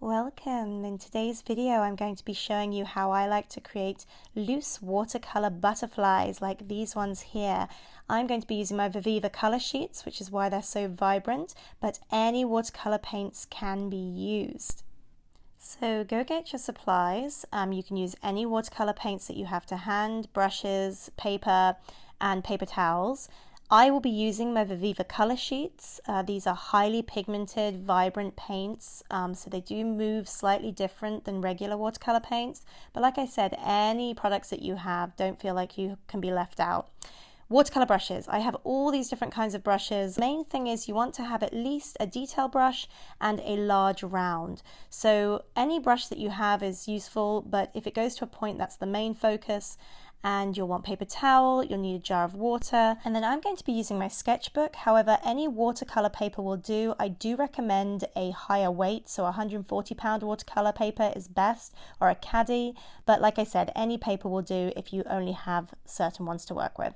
Welcome. In today's video I'm going to be showing you how I like to create loose watercolor butterflies like these ones here. I'm going to be using my Viviva color sheets, which is why they're so vibrant, but any watercolor paints can be used. So go get your supplies. You can use any watercolor paints that you have to hand, brushes, paper, and paper towels. I will be using my Viviva color sheets. These are highly pigmented, vibrant paints, so they do move slightly different than regular watercolor paints. But like I said, any products that you have, don't feel like you can be left out. Watercolor brushes. I have all these different kinds of brushes. The main thing is you want to have at least a detail brush and a large round. So any brush that you have is useful, but if it goes to a point, that's the main focus. And you'll want paper towel, you'll need a jar of water, and then I'm going to be using my sketchbook. However, any watercolor paper will do. I do recommend a higher weight, so 140-pound watercolor paper is best, or a caddy, but like I said, any paper will do if you only have certain ones to work with.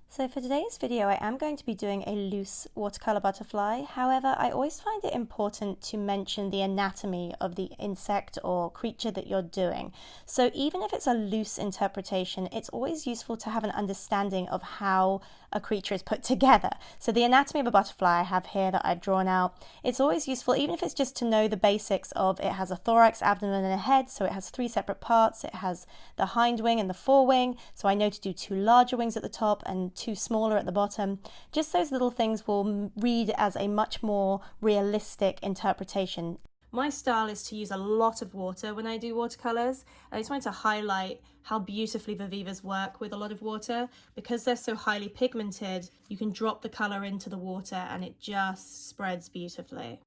So for today's video, I am going to be doing a loose watercolor butterfly. However, I always find it important to mention the anatomy of the insect or creature that you're doing. So even if it's a loose interpretation, it's always useful to have an understanding of how a creature is put together. So the anatomy of a butterfly I have here that I've drawn out. It's always useful, even if it's just to know the basics of it has a thorax, abdomen, and a head. So it has 3 separate parts. It has the hind wing and the forewing. So I know to do 2 larger wings at the top and 2 smaller at the bottom. Just those little things will read as a much more realistic interpretation. My style is to use a lot of water when I do watercolors. I just wanted to highlight how beautifully Vivivas work with a lot of water. Because they're so highly pigmented, you can drop the color into the water and it just spreads beautifully.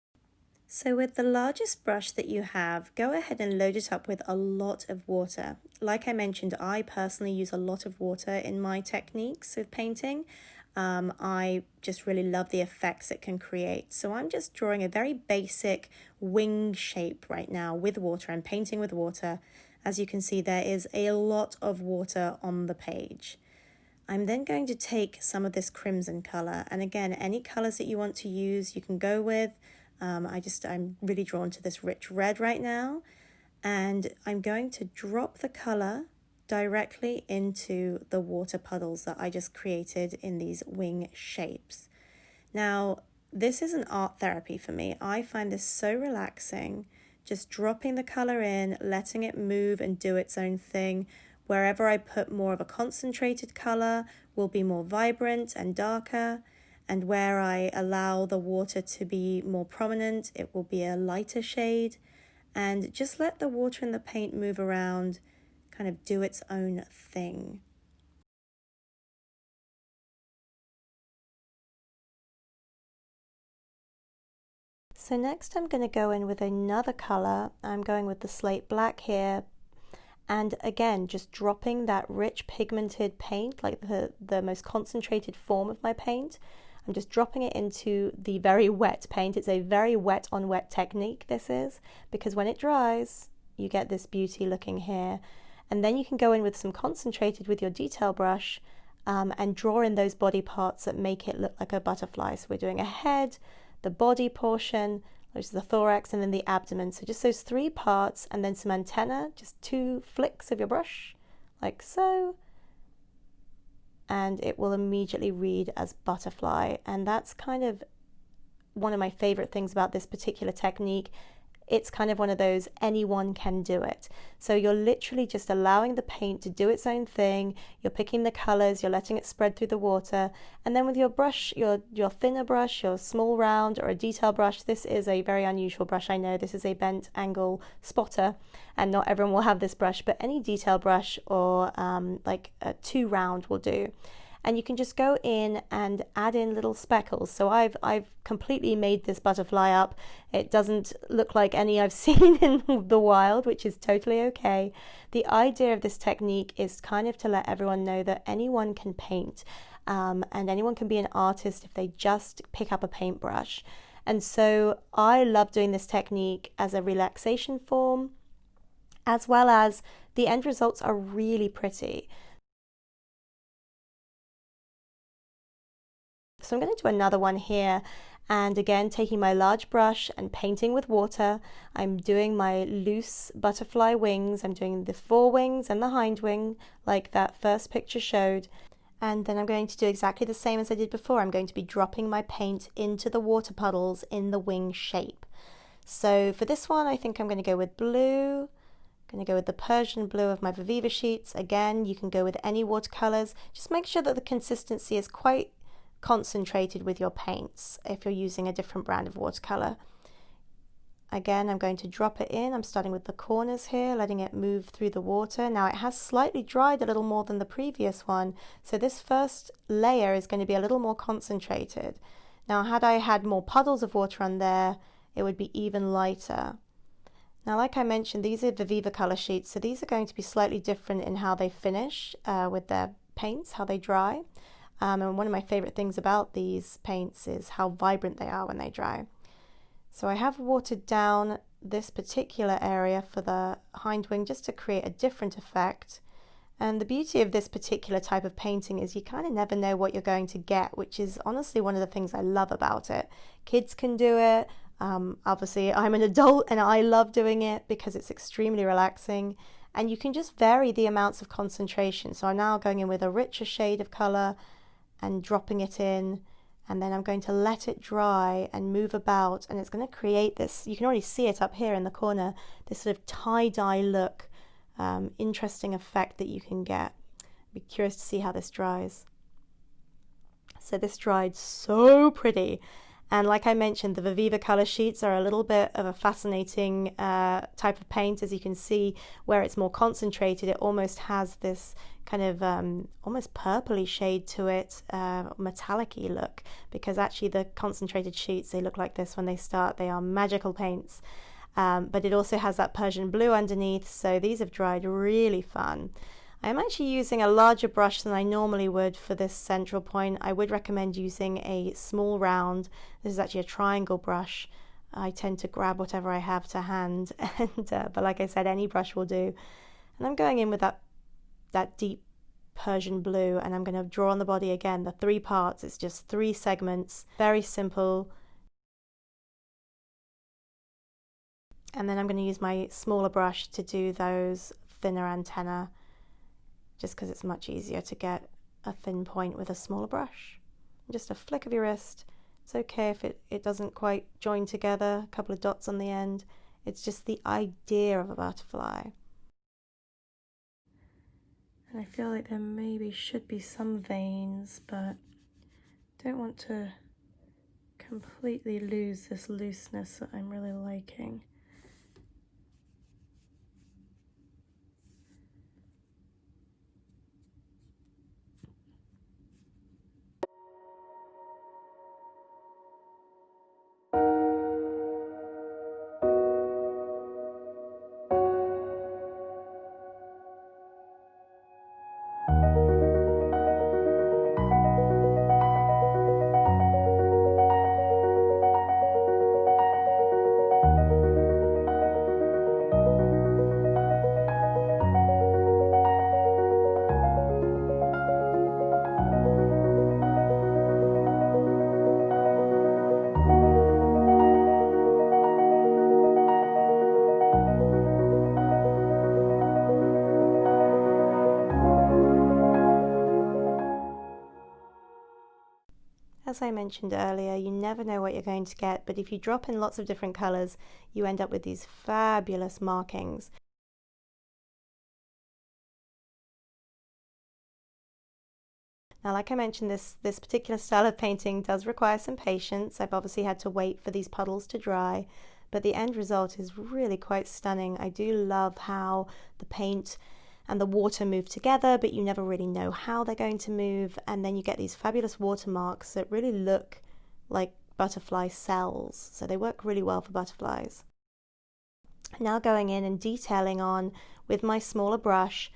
So with the largest brush that you have, go ahead and load it up with a lot of water. Like I mentioned, I personally use a lot of water in my techniques of painting. I just really love the effects it can create. So I'm just drawing a very basic wing shape right now with water. I'm painting with water. As you can see, there is a lot of water on the page. I'm then going to take some of this crimson color. And again, any colors that you want to use, you can go with. I'm really drawn to this rich red right now. And I'm going to drop the color directly into the water puddles that I just created in these wing shapes. Now, this is an art therapy for me. I find this so relaxing, just dropping the color in, letting it move and do its own thing. Wherever I put more of a concentrated color will be more vibrant and darker, and where I allow the water to be more prominent, it will be a lighter shade. And just let the water and the paint move around, kind of do its own thing. So next I'm going to go in with another color. I'm going with the slate black here. And again, just dropping that rich pigmented paint, like the most concentrated form of my paint. I'm just dropping it into the very wet paint. It's a very wet on wet technique, this is, because when it dries, you get this beauty looking here. And then you can go in with some concentrated with your detail brush and draw in those body parts that make it look like a butterfly. So we're doing a head, the body portion, which is the thorax, and then the abdomen. So just those 3 parts, and then some antenna, just 2 flicks of your brush, like so. And it will immediately read as butterfly. And that's kind of one of my favorite things about this particular technique. It's kind of one of those, anyone can do it. So you're literally just allowing the paint to do its own thing. You're picking the colors, you're letting it spread through the water. And then with your brush, your thinner brush, your small round or a detail brush, this is a very unusual brush. I know this is a bent angle spotter and not everyone will have this brush, but any detail brush or like a 2 round will do. And you can just go in and add in little speckles. So I've completely made this butterfly up. It doesn't look like any I've seen in the wild, which is totally okay. The idea of this technique is kind of to let everyone know that anyone can paint and anyone can be an artist if they just pick up a paintbrush. And so I love doing this technique as a relaxation form, as well as the end results are really pretty. So I'm going to do another one here, And again, taking my large brush and painting with water, I'm doing my loose butterfly wings. I'm doing the forewings and the hind wing like that first picture showed. And then I'm going to do exactly the same as I did before. I'm going to be dropping my paint into the water puddles in the wing shape. So for this one, I think I'm going to go with blue. I'm going to go with the Persian blue of my Viviva sheets. Again, you can go with any watercolors. Just make sure that the consistency is quite concentrated with your paints if you're using a different brand of watercolor. Again, I'm going to drop it in. I'm starting with the corners here, letting it move through the water. Now it has slightly dried a little more than the previous one, so this first layer is going to be a little more concentrated. Now had I had more puddles of water on there, it would be even lighter. Now, like I mentioned, these are Viviva color sheets, so these are going to be slightly different in how they finish with their paints, how they dry. And one of my favorite things about these paints is how vibrant they are when they dry. So I have watered down this particular area for the hind wing just to create a different effect. And the beauty of this particular type of painting is you kind of never know what you're going to get, which is honestly one of the things I love about it. Kids can do it. Obviously, I'm an adult and I love doing it because it's extremely relaxing. And you can just vary the amounts of concentration. So I'm now going in with a richer shade of color and dropping it in, and then I'm going to let it dry and move about, and it's going to create this, you can already see it up here in the corner, this sort of tie-dye look, interesting effect that you can get. Be curious to see how this dries. So this dried so pretty. And like I mentioned, the Viviva color sheets are a little bit of a fascinating type of paint. As you can see, where it's more concentrated, it almost has this kind of almost purpley shade to it, metallic-y look, because actually the concentrated sheets, they look like this when they start. They are magical paints. But it also has that Persian blue underneath, so these have dried really fun. I'm actually using a larger brush than I normally would for this central point. I would recommend using a small round. This is actually a triangle brush. I tend to grab whatever I have to hand, but like I said, any brush will do. And I'm going in with that deep Persian blue, and I'm going to draw on the body again, the 3 parts. It's just 3 segments, very simple. And then I'm going to use my smaller brush to do those thinner antennae, just because it's much easier to get a thin point with a smaller brush. Just a flick of your wrist. It's okay if it doesn't quite join together, a couple of dots on the end. It's just the idea of a butterfly. And I feel like there maybe should be some veins, but don't want to completely lose this looseness that I'm really liking. As I mentioned earlier, you never know what you're going to get, but if you drop in lots of different colors, you end up with these fabulous markings. Now, like I mentioned, this particular style of painting does require some patience. I've obviously had to wait for these puddles to dry, but the end result is really quite stunning. I do love how the paint and the water move together, but you never really know how they're going to move, and then you get these fabulous watermarks that really look like butterfly cells, so they work really well for butterflies. Now going in and detailing on, with my smaller brush,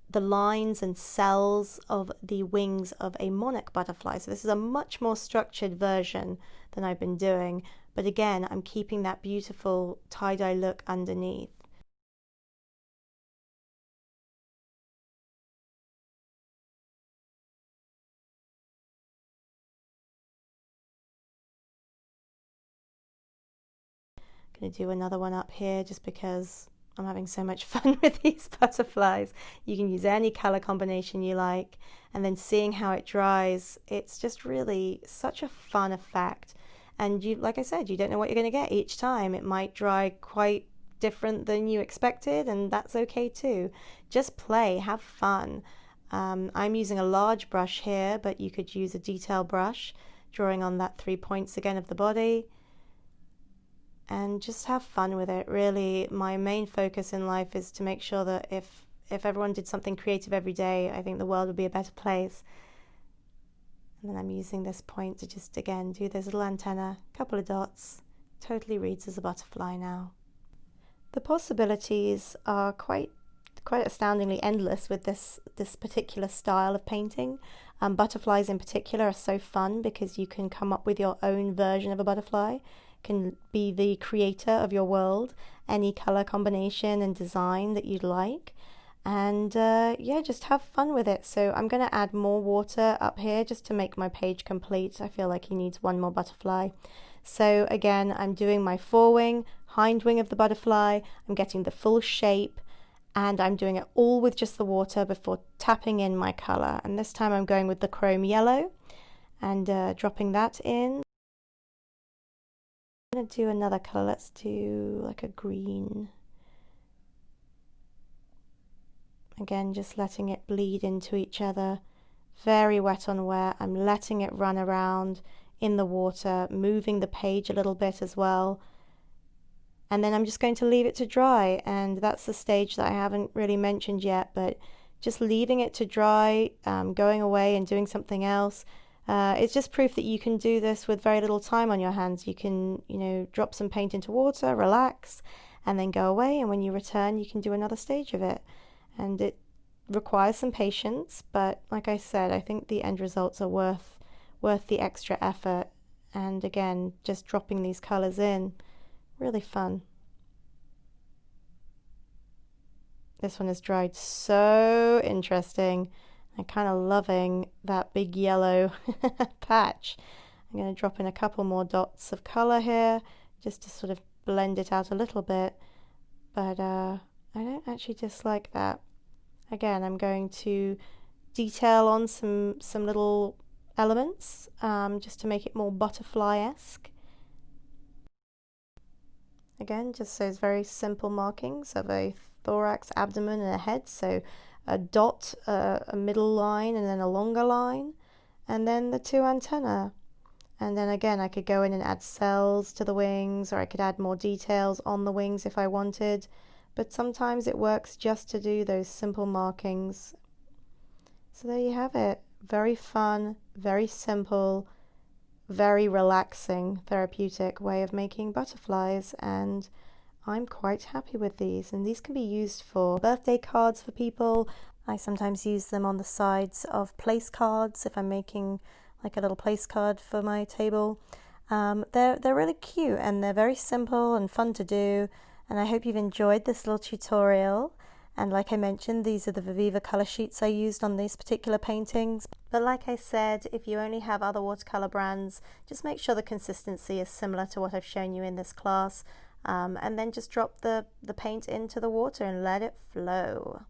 the lines and cells of the wings of a monarch butterfly. So this is a much more structured version than I've been doing, but again, I'm keeping that beautiful tie-dye look underneath. I'm going to do another one up here just because I'm having so much fun with these butterflies. You can use any color combination you like, and then seeing how it dries, it's just really such a fun effect. And you, like I said, you don't know what you're going to get each time. It might dry quite different than you expected, and that's okay too. Just play, have fun. I'm using a large brush here, but you could use a detail brush, drawing on that 3 points again of the body, and just have fun with it. Really, my main focus in life is to make sure that if everyone did something creative every day, I think the world would be a better place. And then I'm using this point to just, again, do this little antenna, couple of dots. Totally reads as a butterfly now. The possibilities are quite astoundingly endless with this particular style of painting. Butterflies in particular are so fun because you can come up with your own version of a butterfly, can be the creator of your world, any color combination and design that you'd like. And yeah, just have fun with it. So I'm going to add more water up here just to make my page complete. I feel like he needs one more butterfly. So again, I'm doing my forewing, hind wing of the butterfly. I'm getting the full shape, and I'm doing it all with just the water before tapping in my color. And this time I'm going with the chrome yellow and dropping that in. I'm going to do another color. Let's do like a green. Again, just letting it bleed into each other. Very wet on wet. I'm letting it run around in the water, moving the page a little bit as well. And then I'm just going to leave it to dry, and that's the stage that I haven't really mentioned yet, but just leaving it to dry, going away and doing something else. It's just proof that you can do this with very little time on your hands. You can, drop some paint into water, relax, and then go away, and when you return, you can do another stage of it. And it requires some patience, but like I said, I think the end results are worth the extra effort. And again, just dropping these colors in, really fun. This one has dried so interesting. I'm kind of loving that big yellow patch. I'm going to drop in a couple more dots of color here just to sort of blend it out a little bit, but I don't actually dislike that. Again, I'm going to detail on some little elements just to make it more butterfly-esque. Again, just those very simple markings of a thorax, abdomen, and a head. So a dot, a middle line, and then a longer line, and then the two antennae. And then again, I could go in and add cells to the wings, or I could add more details on the wings if I wanted. But sometimes it works just to do those simple markings. So there you have it. Very fun, very simple, very relaxing, therapeutic way of making butterflies, and I'm quite happy with these. And these can be used for birthday cards for people. I sometimes use them on the sides of place cards if I'm making like a little place card for my table. They're really cute, and they're very simple and fun to do. And I hope you've enjoyed this little tutorial. And like I mentioned, these are the Viviva color sheets I used on these particular paintings. But like I said, if you only have other watercolor brands, just make sure the consistency is similar to what I've shown you in this class. And then just drop the paint into the water and let it flow.